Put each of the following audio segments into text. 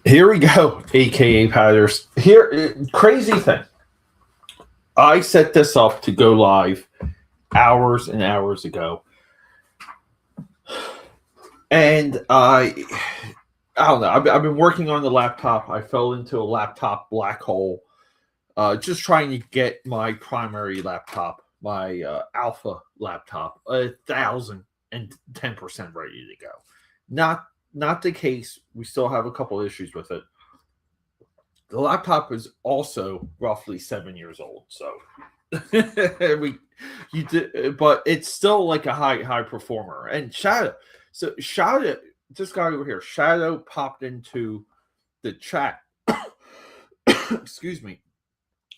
Here we go, aka Patters. Crazy thing. I set this up to go live hours and hours ago, and I don't know. I've been working on the laptop. I fell into a laptop black hole. Just trying to get my primary laptop, my Alpha laptop, 1,010% ready to go. Not not the case. We still have a couple issues with it. The laptop is also roughly 7 years old, so we you did, but it's still like a high performer. And Shadow just got over here. Shadow popped into the chat. Excuse me.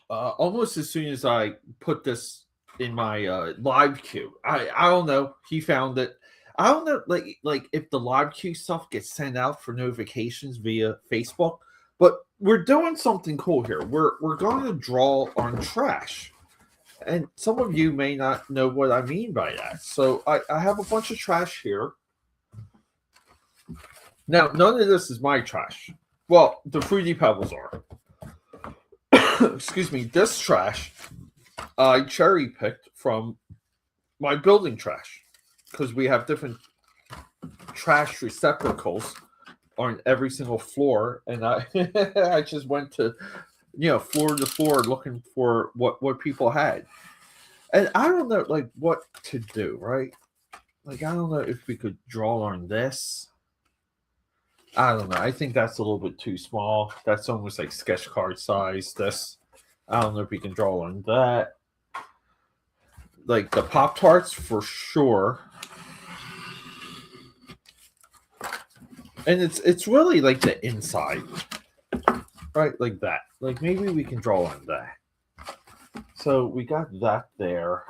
Almost as soon as I put this in my live queue, I don't know. He found it. I don't know, like if the live queue stuff gets sent out for notifications via Facebook, but we're doing something cool here. We're going to draw on trash, and some of you may not know what I mean by that. So I have a bunch of trash here. Now, none of this is my trash. Well, the Fruity Pebbles are. Excuse me. This trash I cherry picked from my building trash because we have different trash receptacles on every single floor, and I I just went to floor to floor looking for what people had, and I don't know like what to do, right? Like I don't know if we could draw on this. I don't know. I think that's a little bit too small. That's almost like sketch card size. This I don't know if we can draw on that. Like the Pop Tarts for sure. And it's really like the inside. Right? Like that. Like maybe we can draw on that. So we got that there.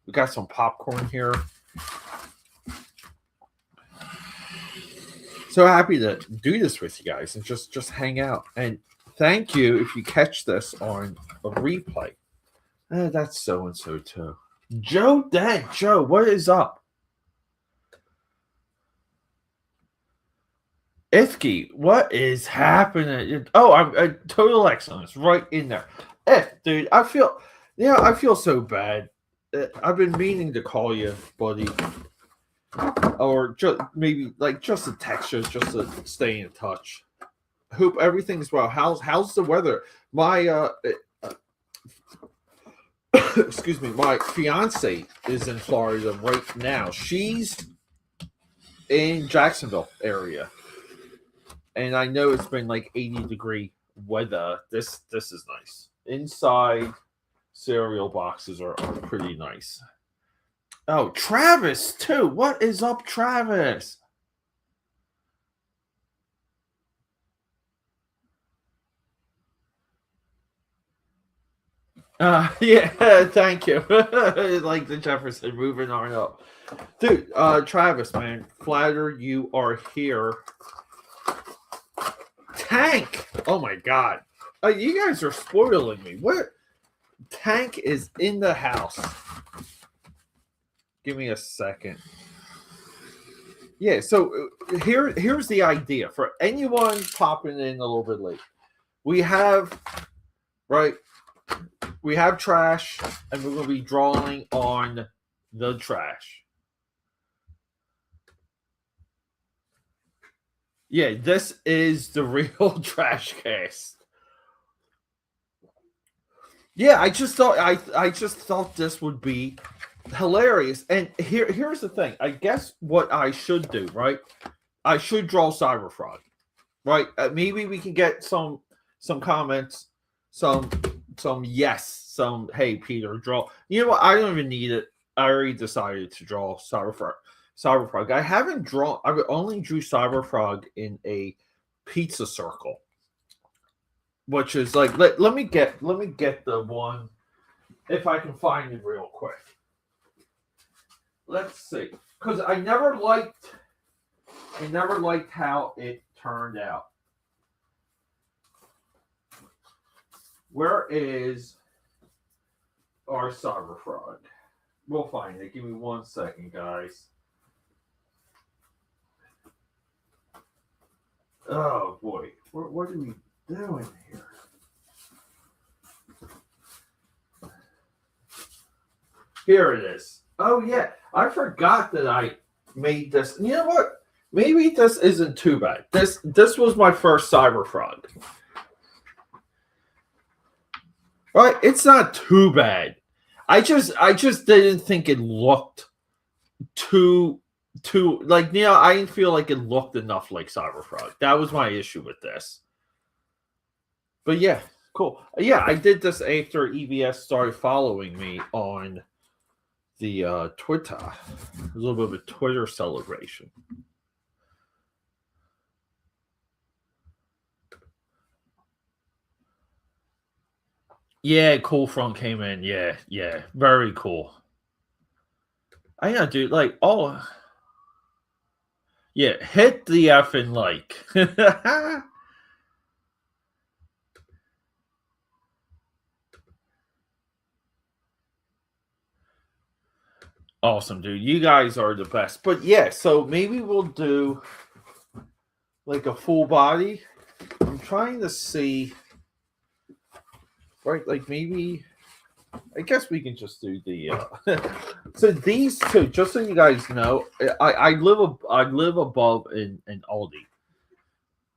We got some popcorn here. So happy to do this with you guys and just hang out. And thank you if you catch this on a replay. That's so and so too. Joe Dent, Joe, what is up? Ifky, what is happening? Oh, I'm total excellence right in there. Dude, I feel so bad. I've been meaning to call you, buddy, or just maybe like just a text you, just to stay in touch. Hope everything's well. How's the weather? My excuse me, my fiance is in Florida right now. She's in Jacksonville area, and I know it's been like 80-degree weather. This is nice. Inside cereal boxes are pretty nice. Oh, Travis too. What is up, Travis? Yeah, thank you. Like the Jefferson moving on up. Dude, Travis, man, flatter you are here. Tank! Oh my god. You guys are spoiling me. What? Tank is in the house. Give me a second. Yeah, so here's the idea for anyone popping in a little bit late. We have trash, and we're going to be drawing on the trash. Yeah, this is the real trash cast. Yeah, I just thought this would be hilarious. And here's the thing. I guess what I should do, right? I should draw Cyberfrog, right? Maybe we can get some comments, some yes, some hey Peter, draw. You know what? I don't even need it. I already decided to draw Cyberfrog. I haven't drawn. I only drew Cyberfrog in a pizza circle, which is like let me get the one if I can find it real quick. Let's see, because I never liked how it turned out. Where is our Cyberfrog? We'll find it. Give me 1 second, guys. Oh boy, what are we doing here? Here it is. Oh yeah, I forgot that I made this. You know what? Maybe this isn't too bad. This was my first Cyberfrog. Right? It's not too bad. I just didn't think it looked too like I didn't feel like it looked enough like Cyberfrog. That was my issue with this. But yeah, cool. Yeah, I did this after EVS started following me on the Twitter. A little bit of a Twitter celebration. Yeah, cool front came in. Yeah, yeah. Very cool. I gotta do like yeah, hit the effing like. Awesome, dude. You guys are the best. But yeah, so maybe we'll do like a full body. I'm trying to see, right? Like maybe, I guess we can just do the. So these two, just so you guys know, I live above in Aldi,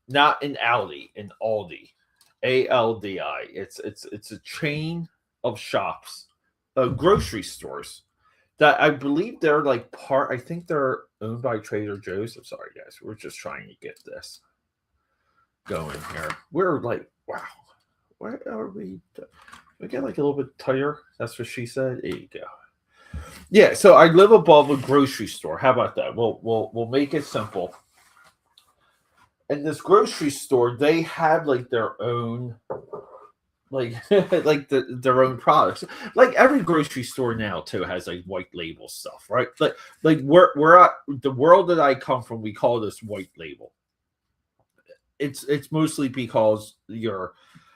not in Aldi, in Aldi, ALDI. It's a chain of shops, grocery stores that I believe they're like part. I think they're owned by Trader Joe's. I'm sorry, guys. We're just trying to get this going here. We're like, wow, where are we? We get like a little bit tighter. That's what she said. There you go. Yeah. So I live above a grocery store. How about that? We'll make it simple. In this grocery store, they have like their own like their own products. Like every grocery store now too has like white label stuff, right? Like we're at the world that I come from, we call this white label. It's mostly because you're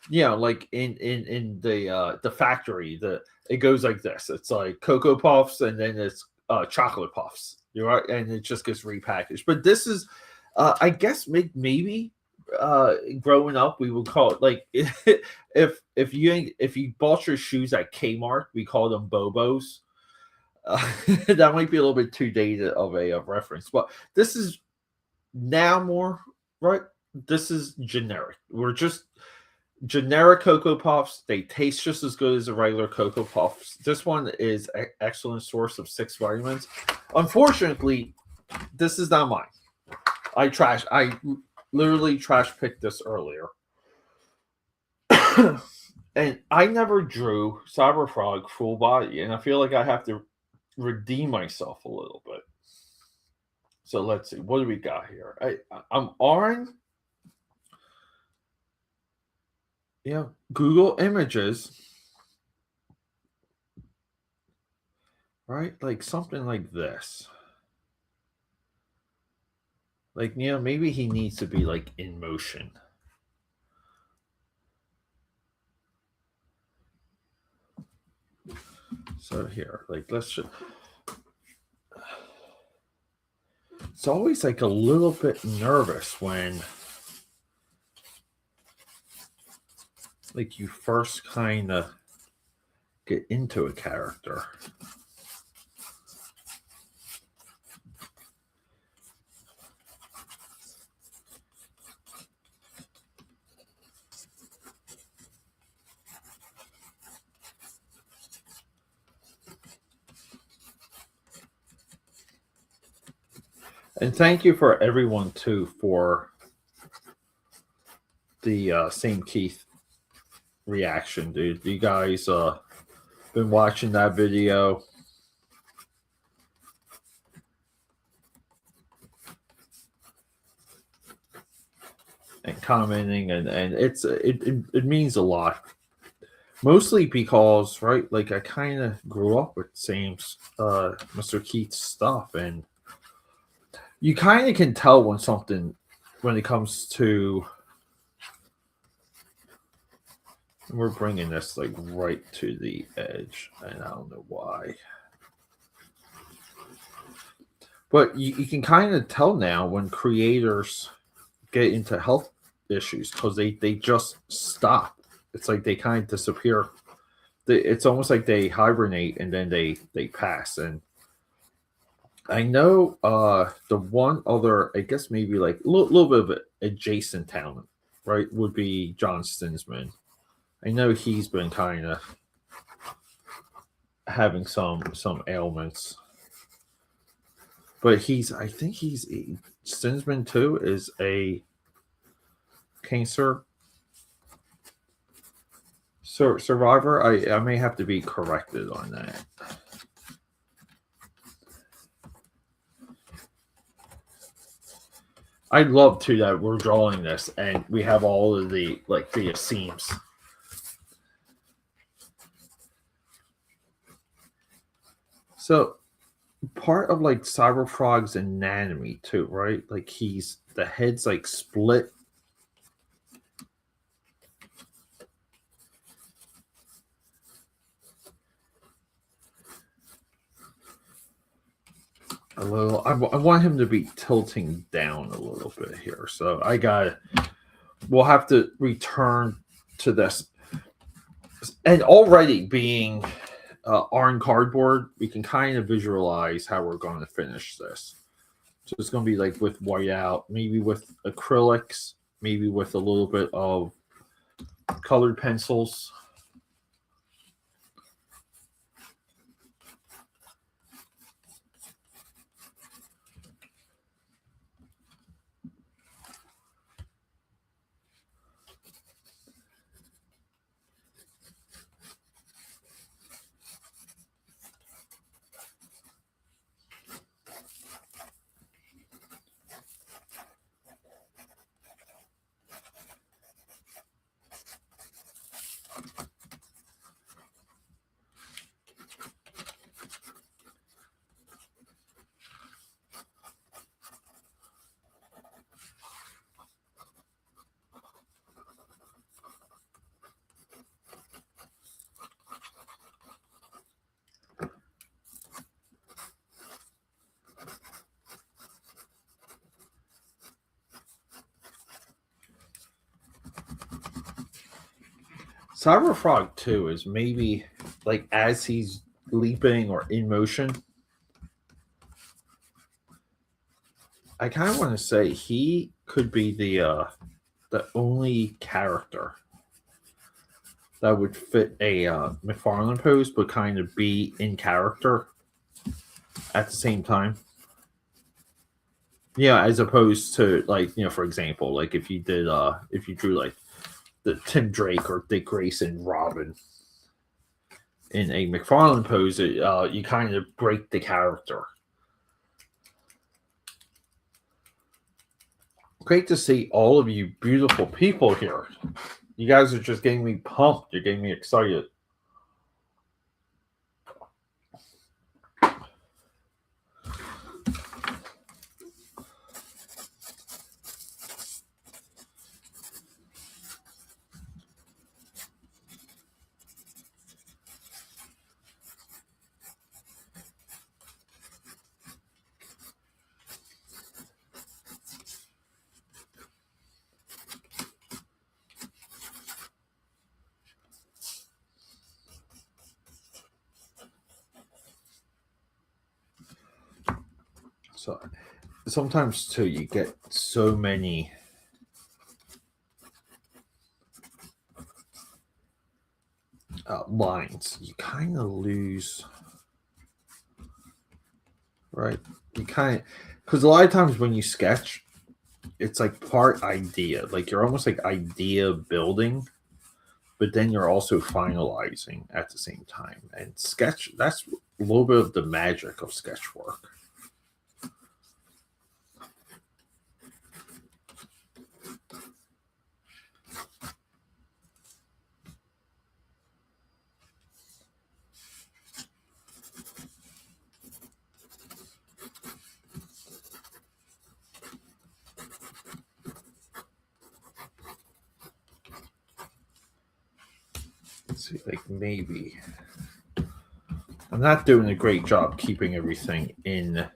like in the factory, it goes like this. It's like Cocoa Puffs and then it's chocolate puffs. You're right, and it just gets repackaged. But this is I guess maybe growing up we would call it like if you bought your shoes at Kmart, we call them Bobos. That might be a little bit too dated of a reference, but this is now more right. This is generic. We're just generic Cocoa Puffs. They taste just as good as the regular Cocoa Puffs. This one is an excellent source of 6 vitamins. Unfortunately, this is not mine. I literally trash picked this earlier. And I never drew Cyberfrog full body, and I feel like I have to redeem myself a little bit. So let's see, what do we got here? I'm on Google Images, right? Like something like this. Like maybe he needs to be like in motion. So here, like let's just. It's always like a little bit nervous when like you first kind of get into a character. And thank you for everyone too for the St. Keith reaction, dude. You guys been watching that video. And commenting and it means a lot. Mostly because, right, like I kind of grew up with Sam's Mr. Keith's stuff, and you kind of can tell when it comes to. We're bringing this like right to the edge, and I don't know why. But you can kind of tell now when creators get into health issues because they just stop. It's like they kind of disappear. It's almost like they hibernate and then they pass. And I know the one other, I guess maybe like a little bit of an adjacent talent, right, would be John Stinsman. I know he's been kind of having some ailments, but I think Stinsman too is a cancer survivor. I may have to be corrected on that. I love too that we're drawing this and we have all of the seams. So part of like Cyberfrog's anatomy too, right? Like the head's like split. A little. I want him to be tilting down a little bit here. So we'll have to return to this. And already being on cardboard, we can kind of visualize how we're going to finish this. So it's going to be like with whiteout, maybe with acrylics, maybe with a little bit of colored pencils. Cyberfrog 2 is maybe like as he's leaping or in motion. I kind of want to say he could be the only character that would fit a McFarlane pose, but kind of be in character at the same time. Yeah, as opposed to like for example, like if you drew like the Tim Drake or Dick Grayson Robin in a McFarlane pose, you kind of break the character. Great to see all of you beautiful people here. You guys are just getting me pumped. You're getting me excited. So sometimes too, you get so many lines, you kind of lose, right? You kind of, because a lot of times when you sketch, it's like part idea, like you're almost like idea building, but then you're also finalizing at the same time. And sketch, that's a little bit of the magic of sketch work. Let's see, like maybe I'm not doing a great job keeping everything in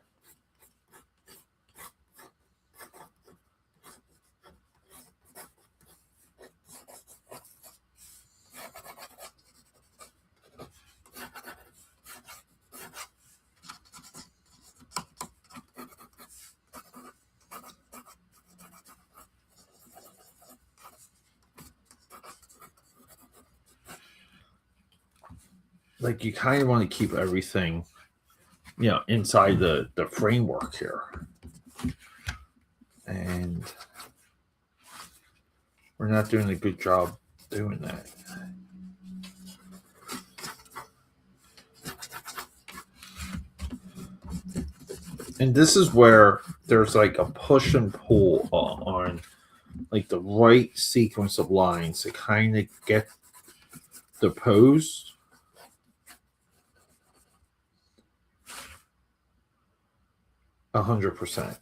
like you kind of want to keep everything, inside the framework here, and we're not doing a good job doing that. And this is where there's like a push and pull on like the right sequence of lines to kind of get the pose. A 100%.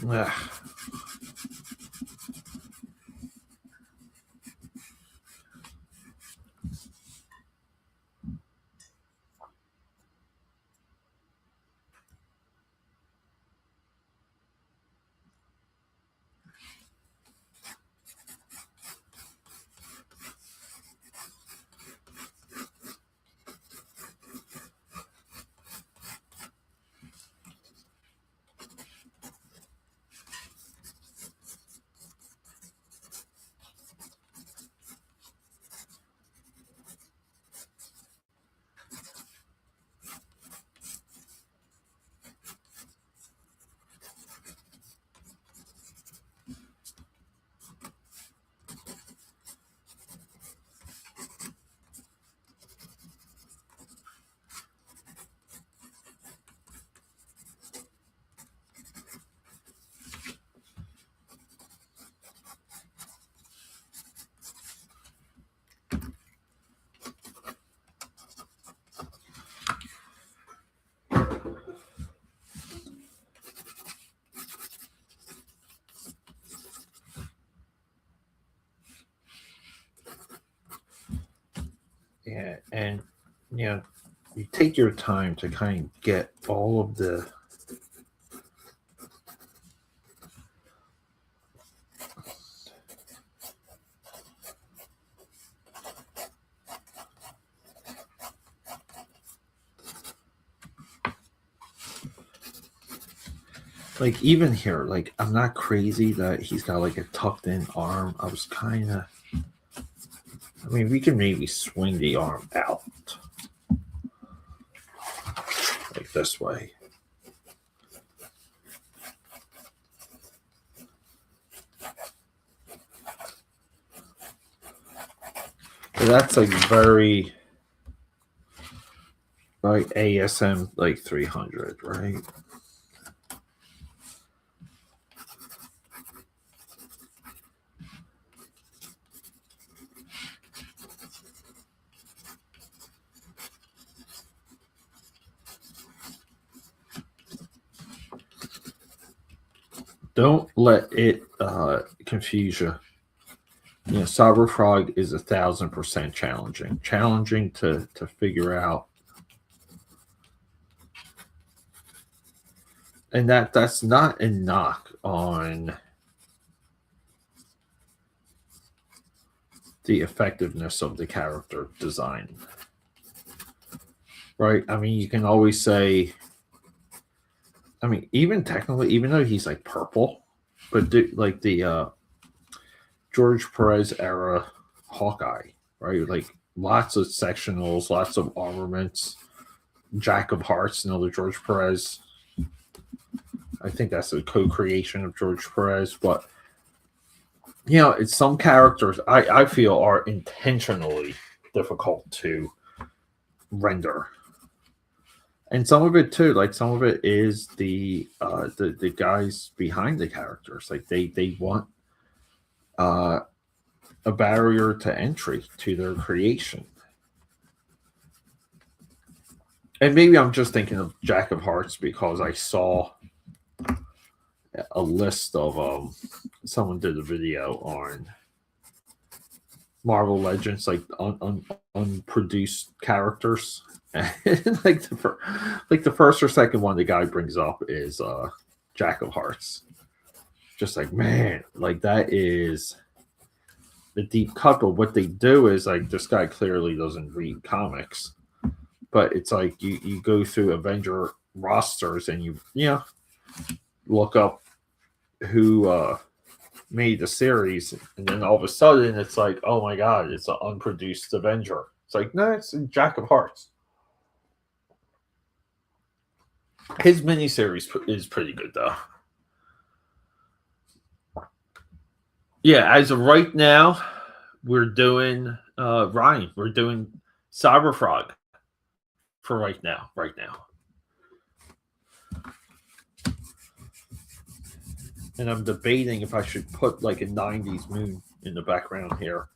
Yeah. Yeah, and you take your time to kind of get all of the like even here, like I'm not crazy that he's got like a tucked in arm. I was kind of, I mean, we can maybe swing the arm out like this way. But that's like very like ASM like 300, right? Don't let it confuse you. You know, Cyberfrog is 1,000% challenging. Challenging to figure out. And that's not a knock on the effectiveness of the character design. Right? I mean, you can always say, I mean, even technically, even though he's like purple, but like the George Perez era Hawkeye, right? Like lots of sectionals, lots of armaments, Jack of Hearts, another George Perez. I think that's a co-creation of George Perez, but you know, it's some characters I feel are intentionally difficult to render, and some of it too, like some of it is the guys behind the characters, like they want uh, a barrier to entry to their creation. And maybe I'm just thinking of Jack of Hearts because I saw a list of someone did a video on Marvel Legends, like unproduced characters. And like the first or second one the guy brings up is Jack of Hearts. Just like, man, like that is the deep cut. But what they do is like this guy clearly doesn't read comics, but it's like you go through Avenger rosters and you know look up who made the series, and then all of a sudden it's like, oh my god, it's an unproduced Avenger. It's like, no, it's a Jack of Hearts. His miniseries is pretty good though. Yeah, as of right now, we're doing Ryan. We're doing Cyberfrog for right now. Right now. And I'm debating if I should put like a 90s moon in the background here.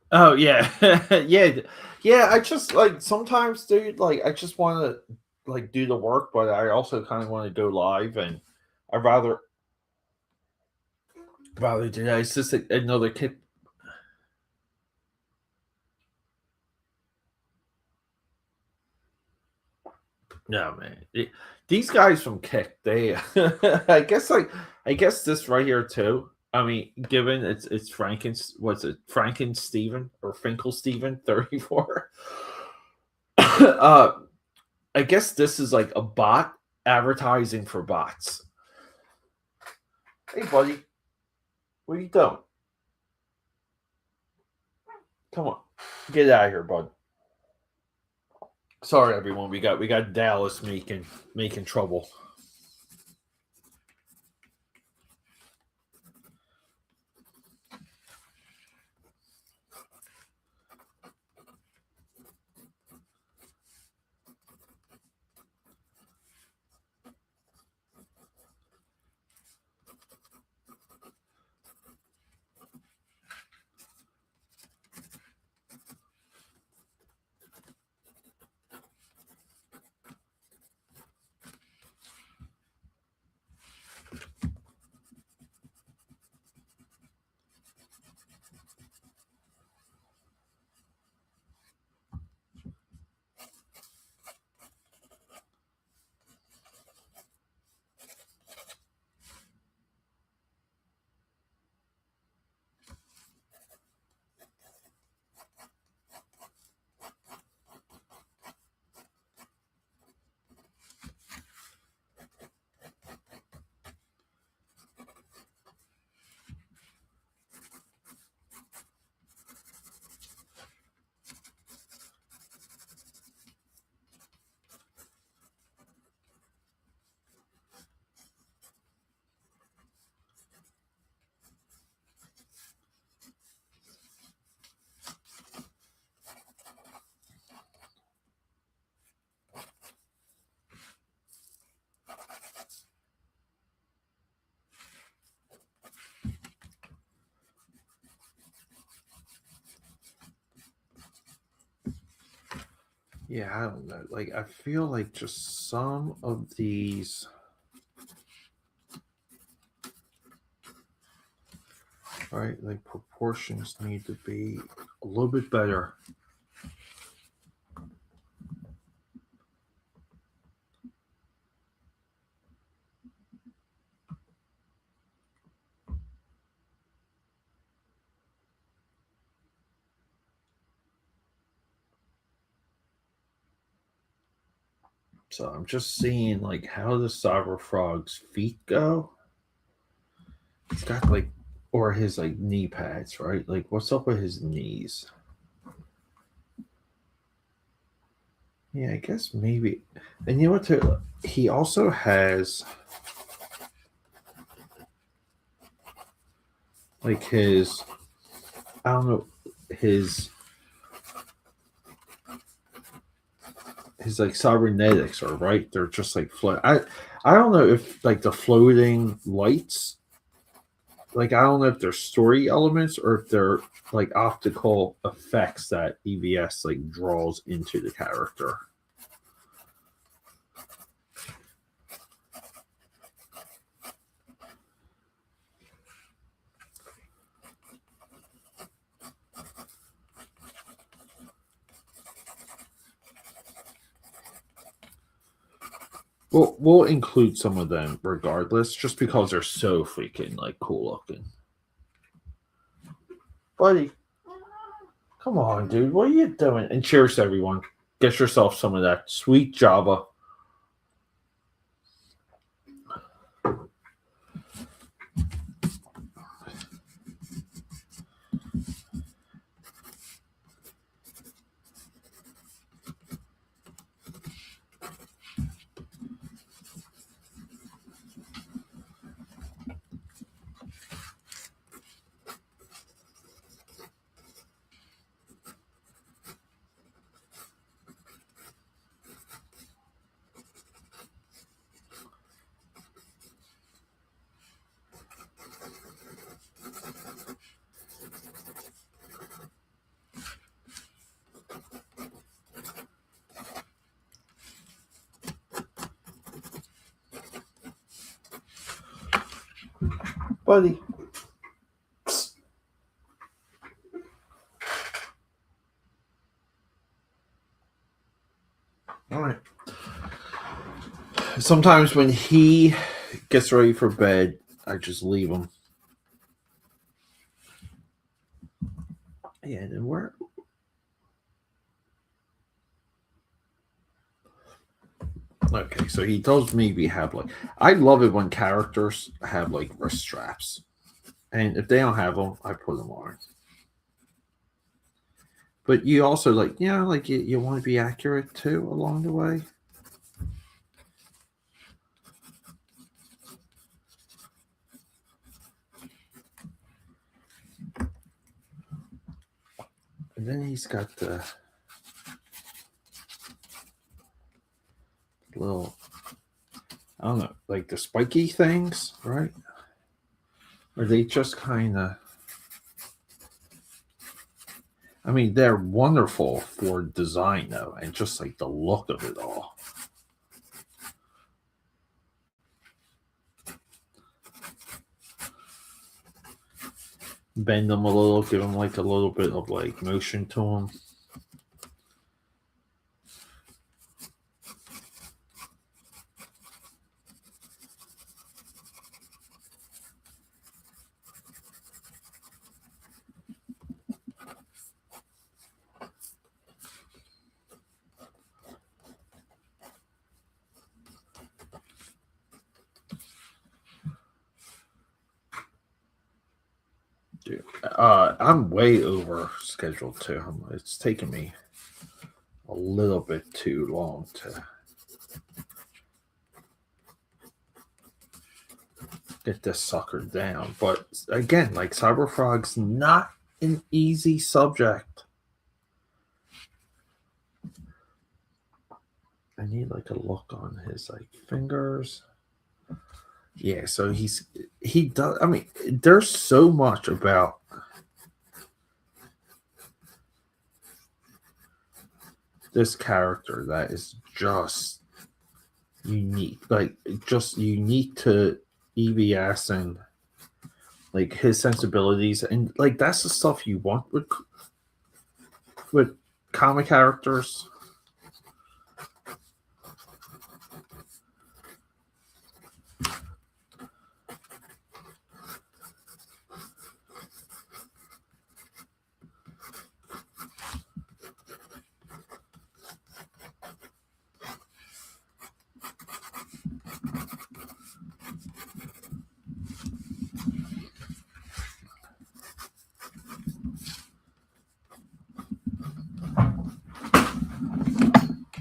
Oh yeah, yeah, yeah. I just like sometimes, dude. Like I just want to like do the work, but I also kind of want to go live, and I rather do that. It's just another kid. No man, these guys from Kick, they, I guess this right here too. I mean, given it's Franken's, what's it, Franken Steven or Finkel Steven 34. I guess this is like a bot advertising for bots. Hey, buddy, what are you doing? Come on, get out of here, bud. Sorry, everyone. We got Dallas making trouble. Yeah, I don't know. Like, I feel like just some of these, right? Like, proportions need to be a little bit better. So I'm just seeing like how the Cyber Frog's feet go. He's got like, or his like knee pads, right? Like, what's up with his knees? Yeah, I guess maybe. And you know what? He also has like his, I don't know, his his like cybernetics are right. They're just like float. I don't know if like the floating lights, like I don't know if they're story elements or if they're like optical effects that EVS like draws into the character. We'll include some of them regardless, just because they're so freaking like cool looking. Buddy, come on, dude. What are you doing? And cheers, everyone. Get yourself some of that sweet Java. Buddy. All right. Sometimes when he gets ready for bed, I just leave him. Yeah, and where? Okay, so he does maybe have like. I love it when characters have like wrist straps, and if they don't have them, I put them on. But you also like, like you want to be accurate too along the way. And then he's got the little, I don't know, like the spiky things, right? Or they just kind of, I mean, they're wonderful for design though, and just like the look of it all. Bend them a little, give them like a little bit of like motion to them. Dude, I'm way over scheduled too. It's taking me a little bit too long to get this sucker down. But again, like Cyberfrog's not an easy subject. I need like a look on his like fingers. Yeah, so he does. I mean, there's so much about this character that is just unique, like just unique to EBS and like his sensibilities, and like that's the stuff you want with comic characters.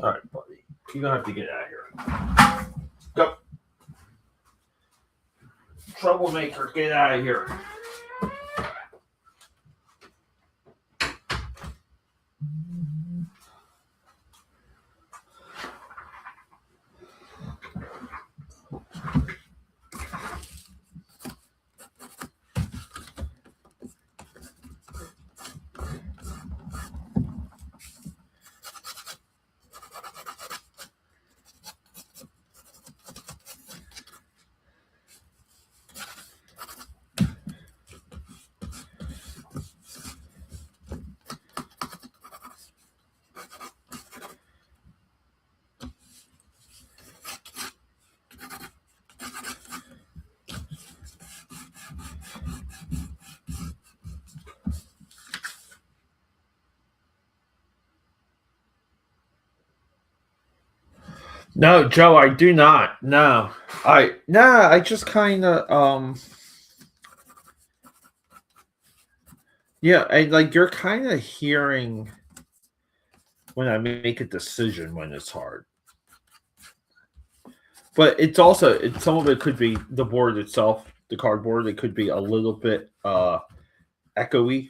All right, buddy, you're gonna have to get out of here. Go, troublemaker, get out of here. No, Joe, I do not. No. I just kind of yeah, and like you're kind of hearing when I make a decision when it's hard. But it's also some of it could be the board itself, the cardboard. It could be a little bit echoey.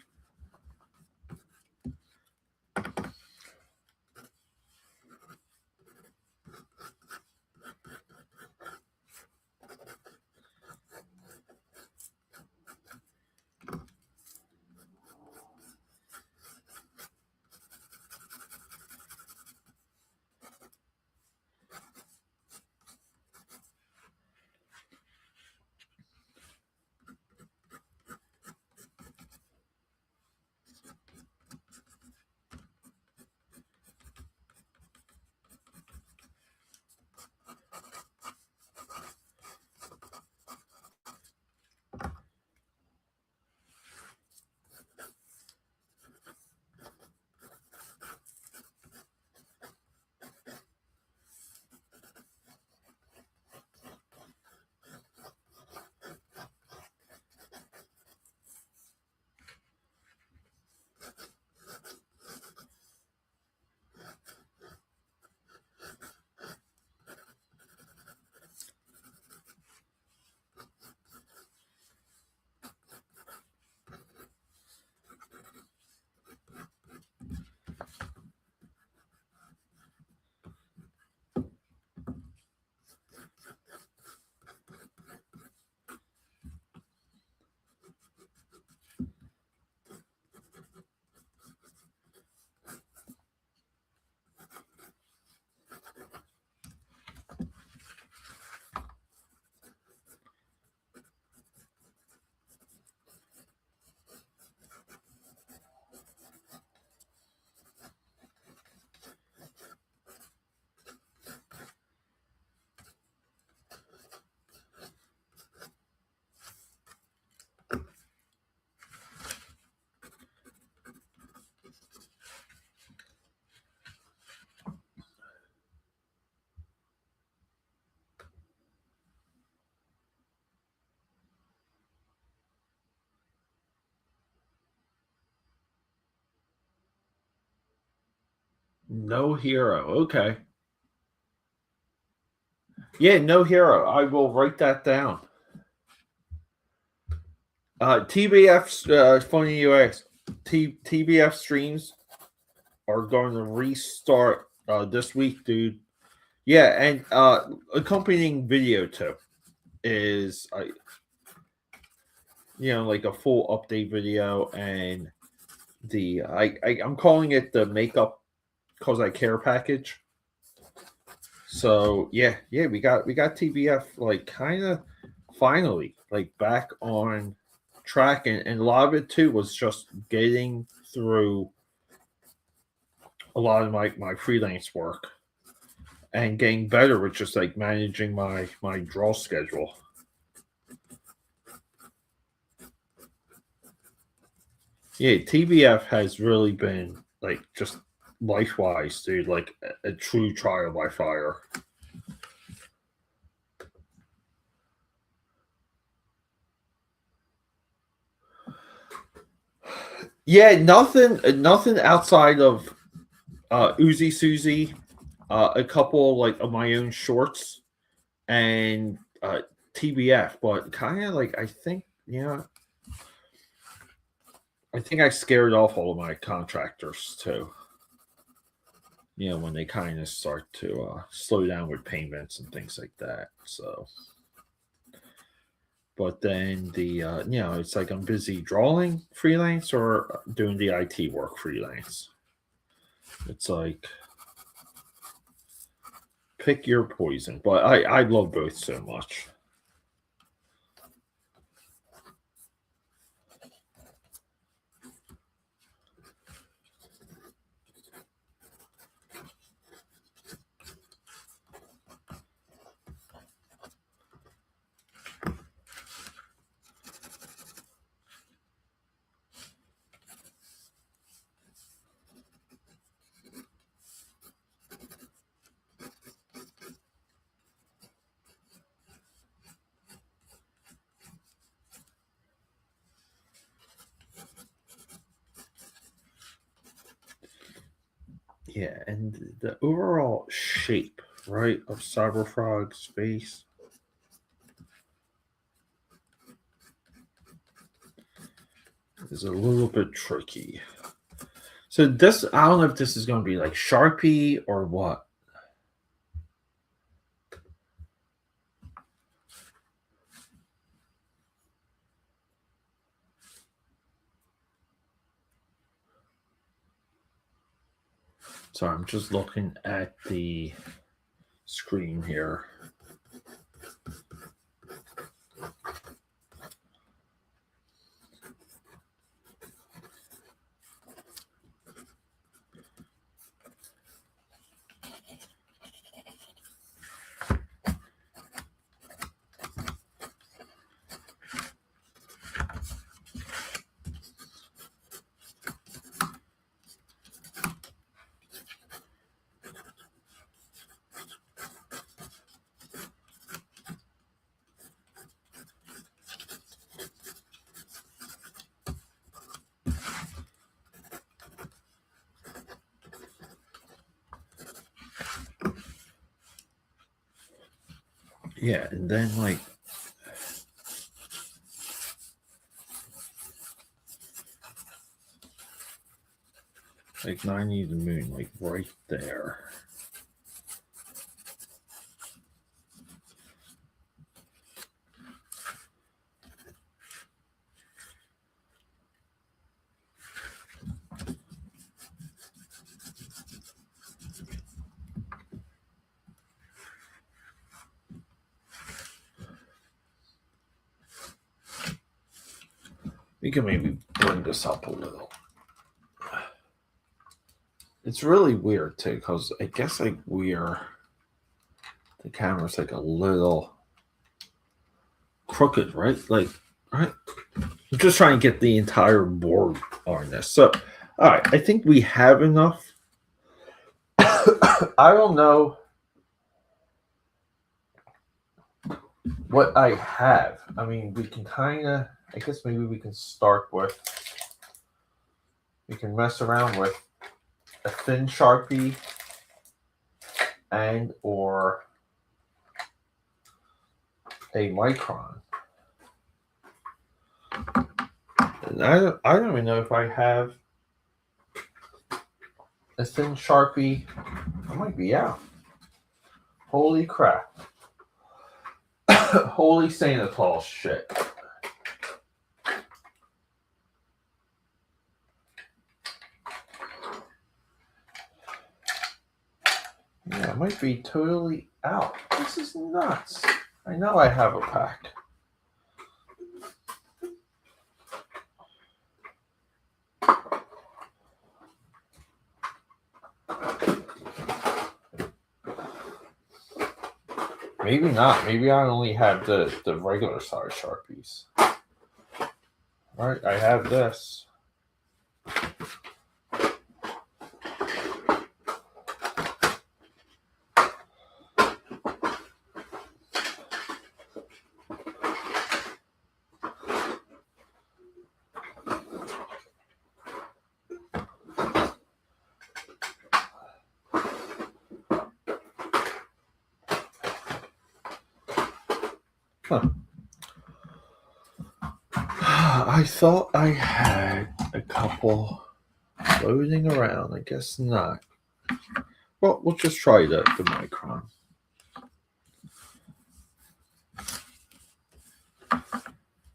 No hero. Okay. Yeah, no hero. I will write that down. TBF, funny you ask. TBF streams are going to restart this week, dude. Yeah, and accompanying video too is like a full update video, and I'm calling it the makeup Cause I Care package. So yeah, we got TBF like kind of finally like back on track, and a lot of it too was just getting through a lot of my freelance work and getting better with just like managing my draw schedule. Yeah, TBF has really been like just life wise, dude, like a true trial by fire. Yeah, nothing outside of Uzi Susie, a couple like of my own shorts, and TBF. But kind of like I think, yeah, I think I scared off all of my contractors too. You know, when they kind of start to slow down with payments and things like that. So, but then it's like I'm busy drawing freelance or doing the IT work freelance. It's like pick your poison. But I love both so much. Yeah, and the overall shape, right, of Cyberfrog's face is a little bit tricky. So this, I don't know if this is going to be like Sharpie or what. So I'm just looking at the screen here. Yeah, and then like 90 the moon, like right there. We can maybe bring this up a little. It's really weird too, because I guess like the camera's like a little crooked, right? Like, right? I'm just trying to get the entire board on this. So, all right, I think we have enough. I don't know what I have. I mean, we can kind of, I guess maybe we can start with, we can mess around with a thin Sharpie and or a micron. And I don't even know if I have a thin Sharpie. I might be out. Holy crap. Holy Santa Claus shit. might be totally out. This is nuts. I know I have a pack. Maybe not. Maybe I only have the regular size Sharpies. All right, I have this. Huh. I thought I had a couple floating around. I guess not. Well, we'll just try the Micron.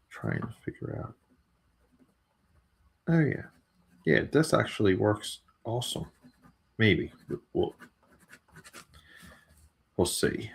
Trying to figure out. Oh yeah, yeah. This actually works awesome. Maybe we'll see.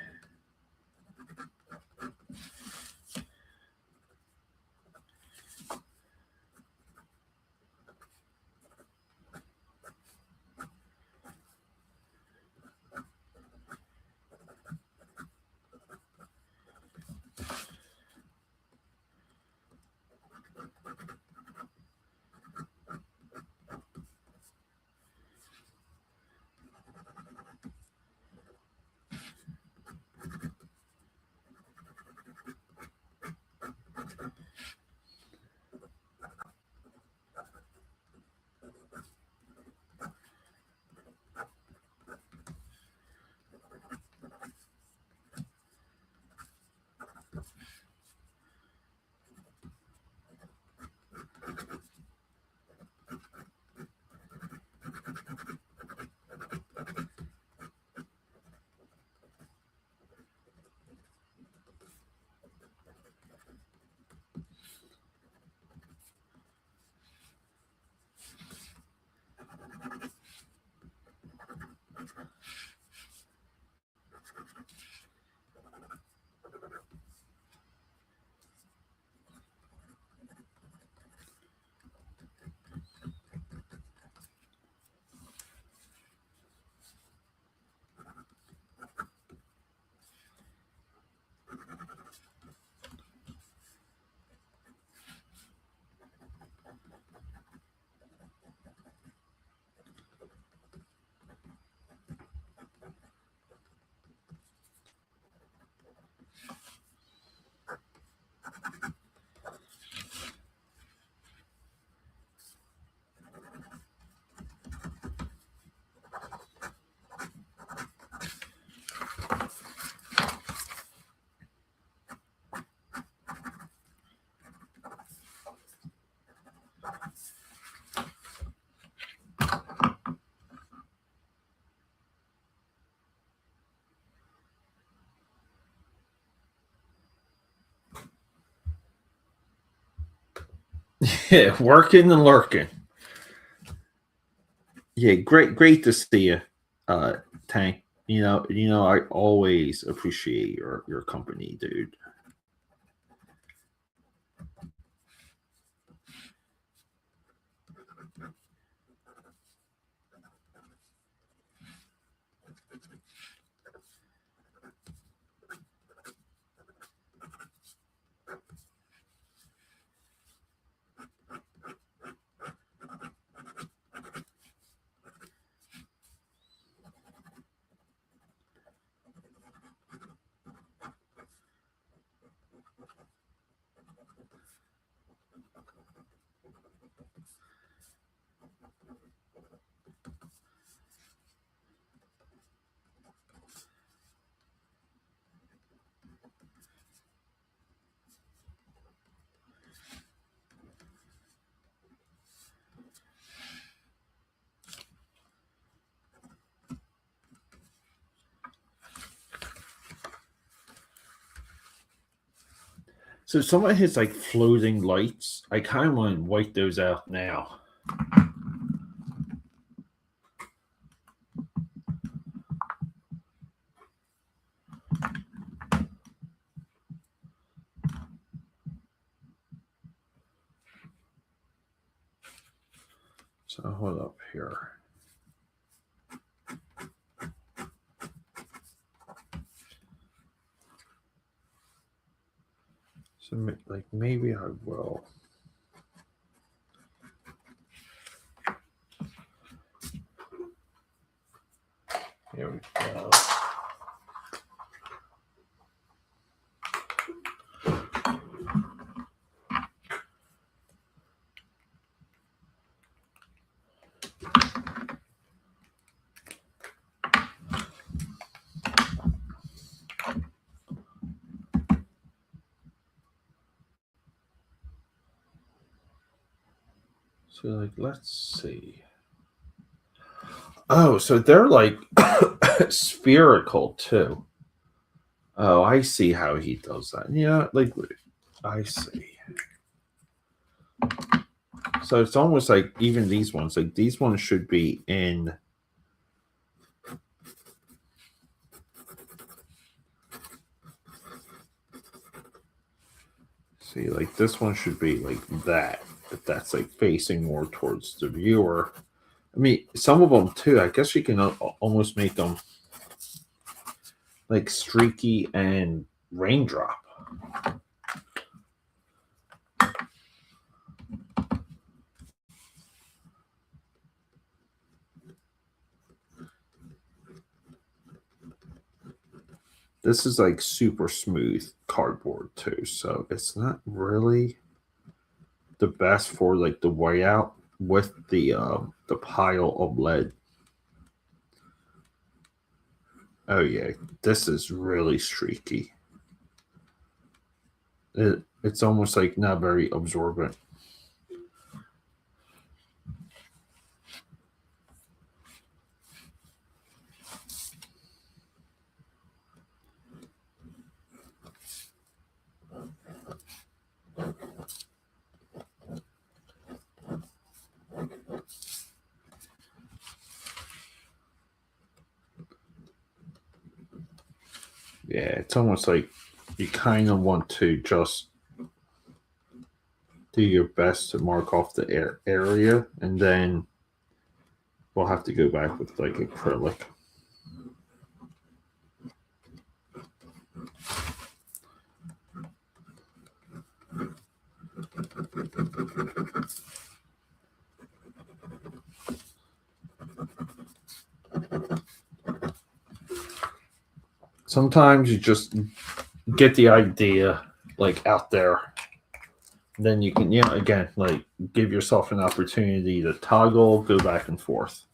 Yeah, working and lurking. Yeah, great to see you, Tank. I always appreciate your company, dude. So some of his like floating lights, I kind of want to wipe those out now. So hold up here. So like maybe I will. Here we go. So like let's see. Oh, so they're like spherical too. Oh, I see how he does that. Yeah, like I see. So it's almost like even these ones, like these ones should be in. See, like this one should be like that, but that's like facing more towards the viewer. I mean, some of them too. I guess you can almost make them like streaky and raindrop. This is like super smooth cardboard too, so it's not really the best for like the whiteout with the pile of lead. Oh yeah, this is really streaky. It's almost like not very absorbent. Yeah, it's almost like you kind of want to just do your best to mark off the area, and then we'll have to go back with like acrylic. Sometimes you just get the idea like out there. Then you can, again, like give yourself an opportunity to toggle, go back and forth.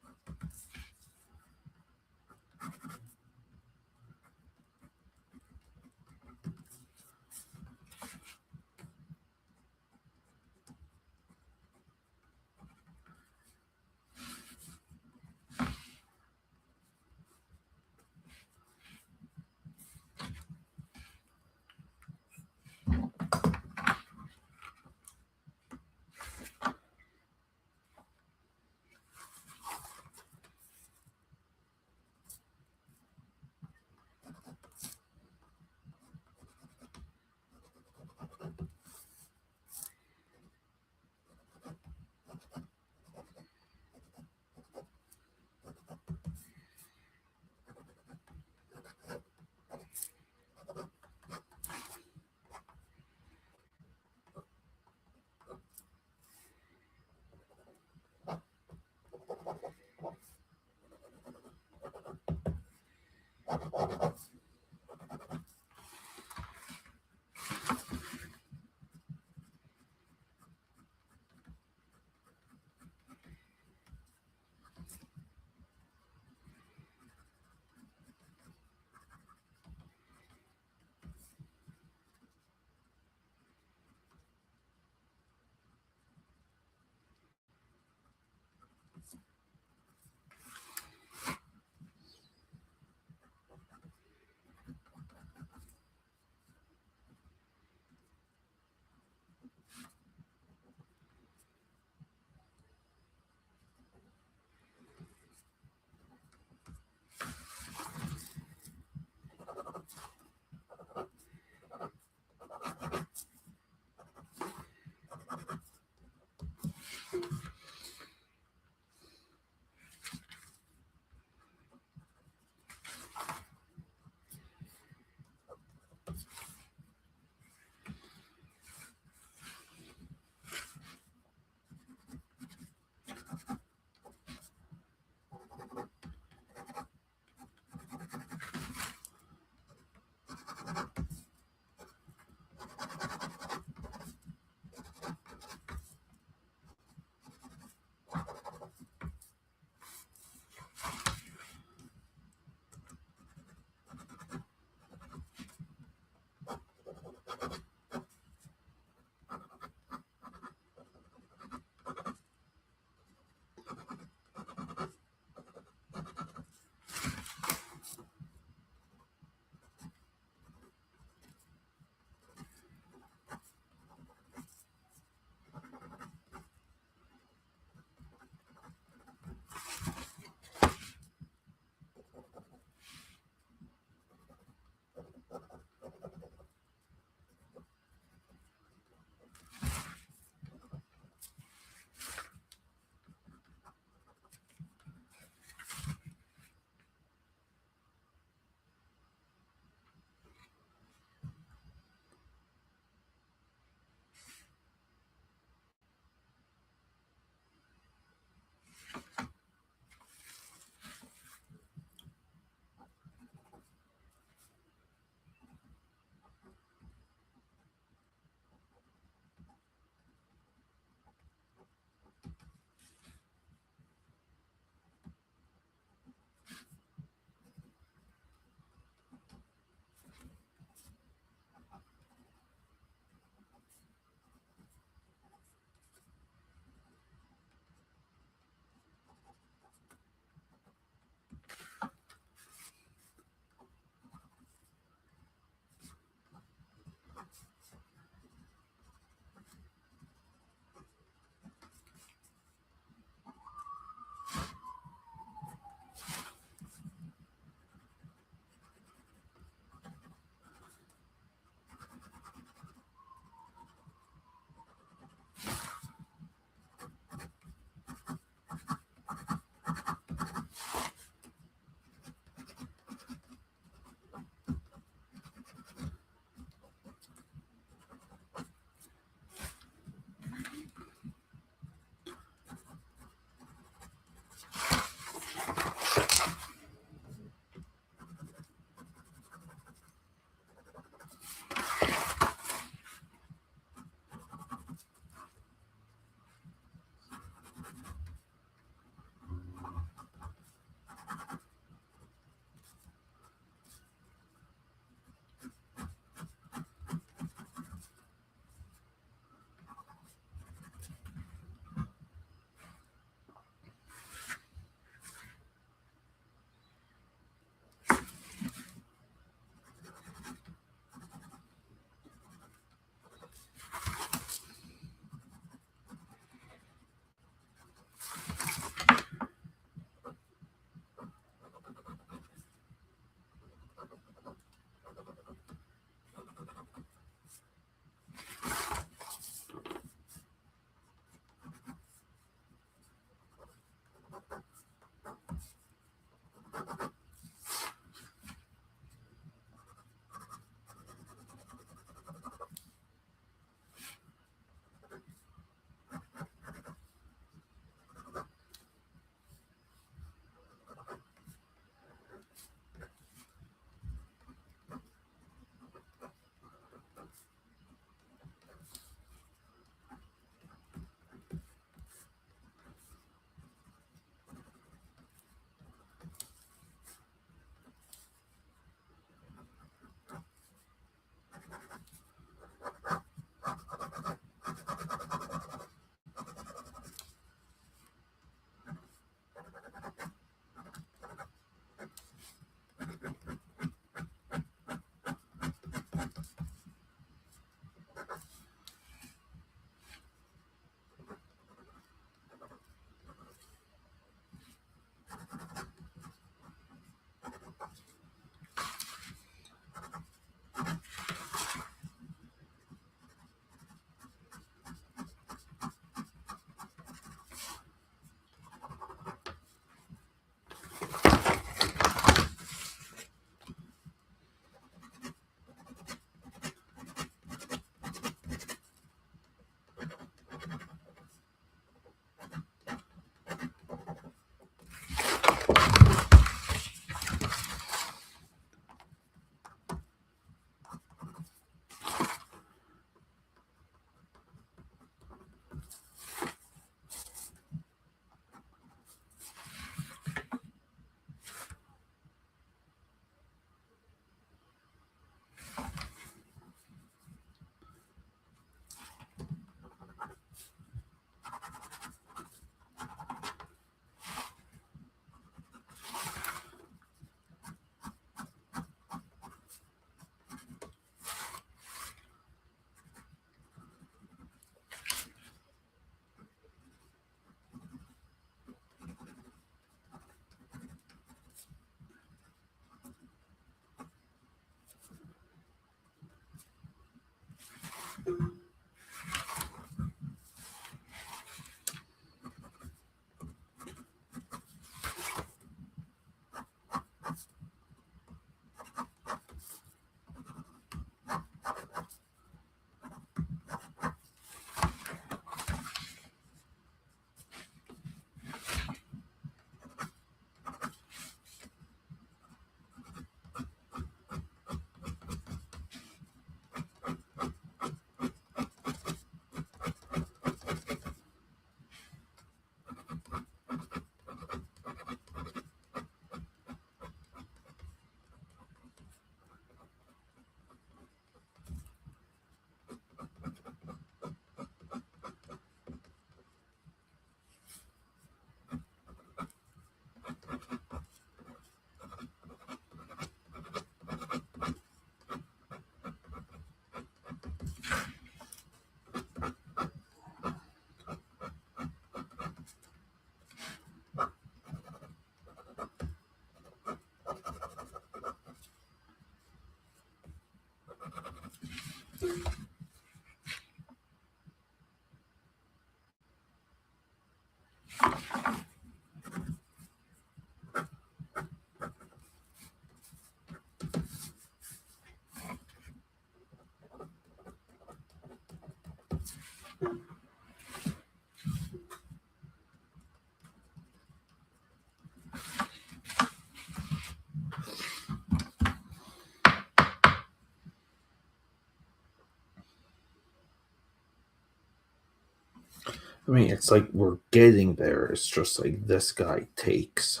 I mean, it's like we're getting there. It's just like this guy takes.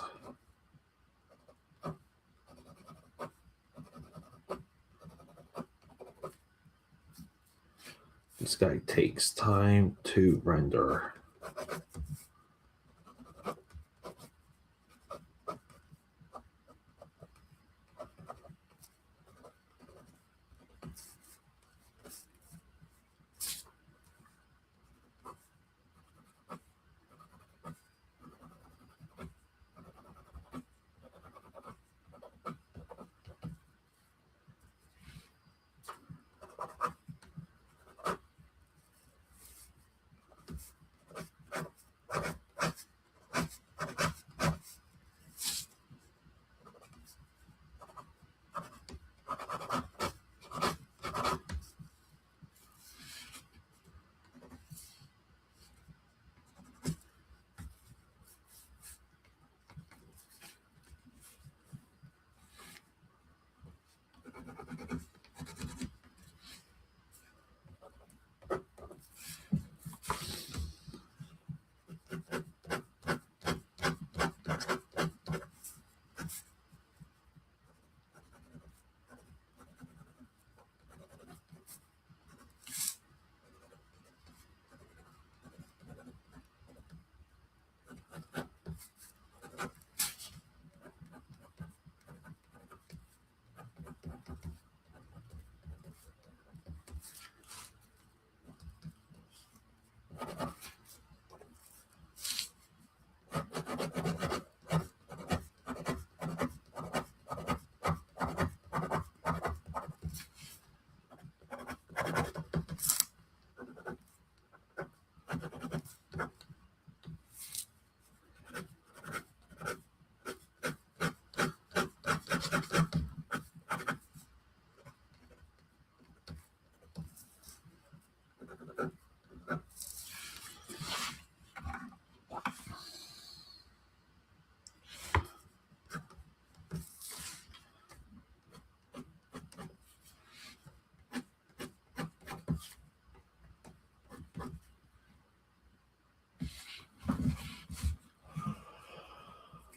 This guy takes time to render.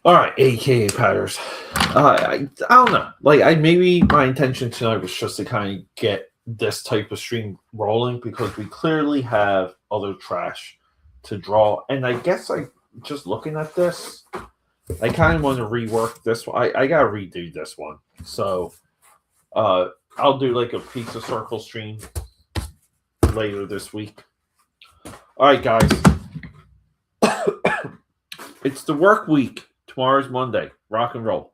All right, AKA Patters. I don't know. Like, maybe my intention tonight was just to kind of get this type of stream rolling because we clearly have other trash to draw, and I guess just looking at this, I kind of want to rework this one. I gotta redo this one, so I'll do like a pizza circle stream later this week. All right, guys, it's the work week. Tomorrow's Monday. Rock and roll.